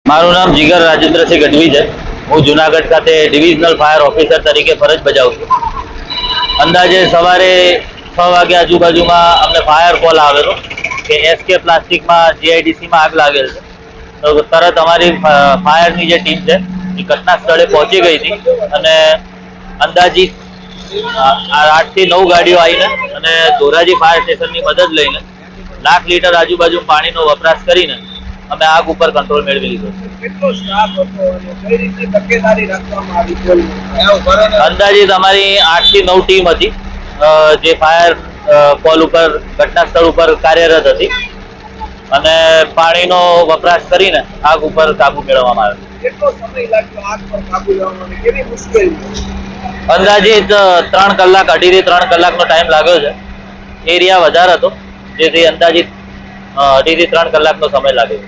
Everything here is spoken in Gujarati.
મારું નામ જીગર રાજેન્દ્રસિંહ ગઢવી છે। હું જુનાગઢ ખાતે ડિવિઝનલ ફાયર ઓફિસર તરીકે ફરજ બજાવું છું। અંદાજે સવારે 6 વાગ્યા આજુબાજુમાં અમને ફાયર કોલ આવેલો કે એસકે પ્લાસ્ટિકમાં જીઆઈડીસીમાં આગ લાગેલ છે। તો તરત અમારી ફાયરની જે ટીમ છે એ ઘટના સ્થળે પહોંચી ગઈ હતી અને અંદાજિત 8 થી 9 ગાડીઓ આવીને અને ધોરાજી ફાયર સ્ટેશનની મદદ લઈને 1 લાખ લીટર આજુબાજુ પાણીનો વપરાશ કરીને અમે આગ ઉપર કંટ્રોલ મેળવી લીધો છે। અંદાજિત અમારી 8 થી 9 ટીમ હતી જે ફાયર કોલ ઉપર ઘટના સ્થળ ઉપર કાર્યરત હતી અને પાણીનો વપરાશ કરીને આગ ઉપર કાબુ મેળવવામાં આવ્યો। કેટલો સમય લાગ્યો આગ પર કાબુ લેવામાં અને કેવી મુશ્કેલી? અંદાજિત 3 કલાક 2.5 થી 3 કલાકનો ટાઈમ લાગ્યો છે। એરિયા વધારે હતો જેથી અંદાજિત 2.5 થી 3 કલાકનો સમય લાગ્યો।